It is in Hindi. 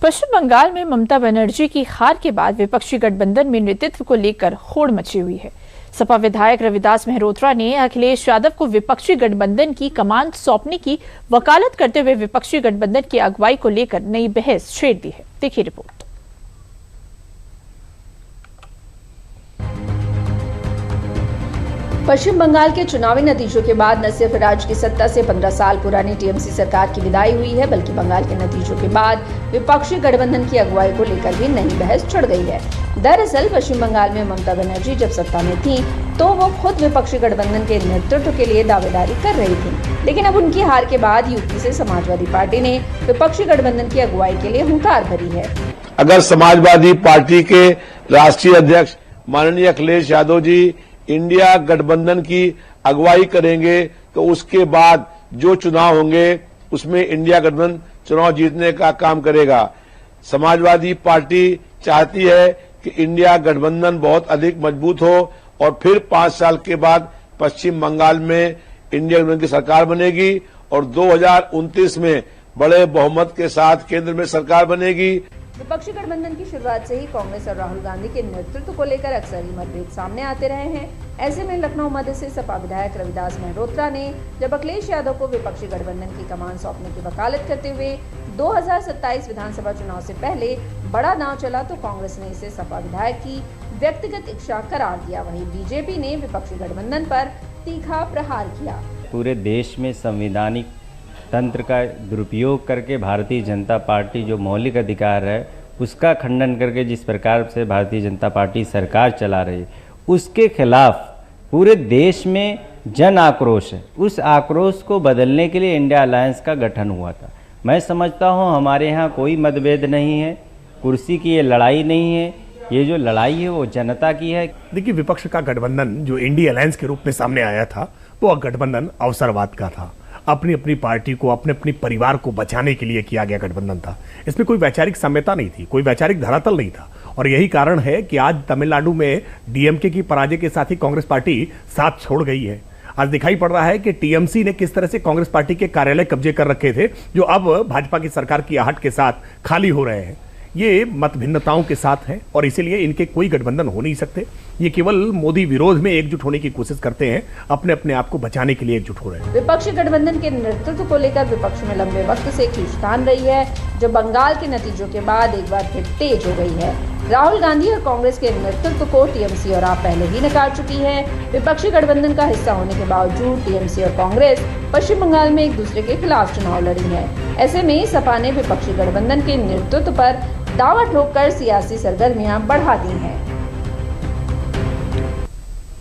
पश्चिम बंगाल में ममता बनर्जी की हार के बाद विपक्षी गठबंधन में नेतृत्व को लेकर होड़ मची हुई है। सपा विधायक रविदास मेहरोत्रा ने अखिलेश यादव को विपक्षी गठबंधन की कमान सौंपने की वकालत करते हुए विपक्षी गठबंधन की अगुवाई को लेकर नई बहस छेड़ दी है। देखिए रिपोर्ट। पश्चिम बंगाल के चुनावी नतीजों के बाद न सिर्फ राज्य की सत्ता से 15 साल पुरानी टीएमसी सरकार की विदाई हुई है, बल्कि बंगाल के नतीजों के बाद विपक्षी गठबंधन की अगुवाई को लेकर भी नई बहस छिड़ गई है। दरअसल पश्चिम बंगाल में ममता बनर्जी जब सत्ता में थी तो वो खुद विपक्षी गठबंधन के नेतृत्व के लिए दावेदारी कर रही थी, लेकिन अब उनकी हार के बाद यूपी से समाजवादी पार्टी ने विपक्षी गठबंधन की अगुवाई के लिए हुंकार भरी है। अगर समाजवादी पार्टी के राष्ट्रीय अध्यक्ष माननीय अखिलेश यादव जी इंडिया गठबंधन की अगुवाई करेंगे तो उसके बाद जो चुनाव होंगे उसमें इंडिया गठबंधन चुनाव जीतने का काम करेगा। समाजवादी पार्टी चाहती है कि इंडिया गठबंधन बहुत अधिक मजबूत हो और फिर 5 साल के बाद पश्चिम बंगाल में इंडिया गठबंधन की सरकार बनेगी और 2029 में बड़े बहुमत के साथ केंद्र में सरकार बनेगी। विपक्षी गठबंधन की शुरुआत से ही कांग्रेस और राहुल गांधी के नेतृत्व को लेकर अक्सर ही मतभेद सामने आते रहे हैं। ऐसे में लखनऊ मध्य से सपा विधायक रविदास मेहरोत्रा ने जब अखिलेश यादव को विपक्षी गठबंधन की कमान सौंपने की वकालत करते हुए 2027 विधानसभा चुनाव से पहले बड़ा दांव चला तो कांग्रेस ने इसे सपा विधायक की व्यक्तिगत इच्छा करार दिया। वहीं बीजेपी ने विपक्षी गठबंधन पर तीखा प्रहार किया। पूरे देश में संवैधानिक तंत्र का दुरुपयोग करके भारतीय जनता पार्टी जो मौलिक अधिकार है उसका खंडन करके जिस प्रकार से भारतीय जनता पार्टी सरकार चला रही है उसके खिलाफ पूरे देश में जन आक्रोश है। उस आक्रोश को बदलने के लिए इंडिया अलायंस का गठन हुआ था। मैं समझता हूँ हमारे यहाँ कोई मतभेद नहीं है, कुर्सी की ये लड़ाई नहीं है, ये जो लड़ाई है वो जनता की है। देखिए, विपक्ष का गठबंधन जो इंडिया अलायंस के रूप में सामने आया था वो गठबंधन अवसरवाद का था। अपनी अपनी पार्टी को अपने अपने परिवार को बचाने के लिए किया गया गठबंधन था। इसमें कोई वैचारिक साम्यता नहीं थी, कोई वैचारिक धरातल नहीं था और यही कारण है कि आज तमिलनाडु में डीएमके की पराजय के साथ ही कांग्रेस पार्टी साथ छोड़ गई है। आज दिखाई पड़ रहा है कि टीएमसी ने किस तरह से कांग्रेस पार्टी के कार्यालय कब्जे कर रखे थे जो अब भाजपा की सरकार की आहट के साथ खाली हो रहे हैं। ये मत भिन्नताओं के साथ है और इसीलिए इनके कोई गठबंधन हो नहीं सकते। ये केवल मोदी विरोध में एकजुट होने की कोशिश करते हैं, अपने अपने आप को बचाने के लिए एकजुट हो रहे हैं। विपक्षी गठबंधन के नेतृत्व को लेकर विपक्ष में लंबे वक्त से खींचतान रही है, जो बंगाल के नतीजों के बाद एक बार फिर तेज हो गई है। राहुल गांधी और कांग्रेस के नेतृत्व को टीएमसी और आप पहले ही नकार चुकी है। विपक्षी गठबंधन का हिस्सा होने के बावजूद टीएमसी और कांग्रेस पश्चिम बंगाल में एक दूसरे के खिलाफ चुनाव लड़ी है। ऐसे में सपा ने विपक्षी गठबंधन के नेतृत्व पर दावा ठोककर सियासी सरगर्मियां बढ़ा दी हैं।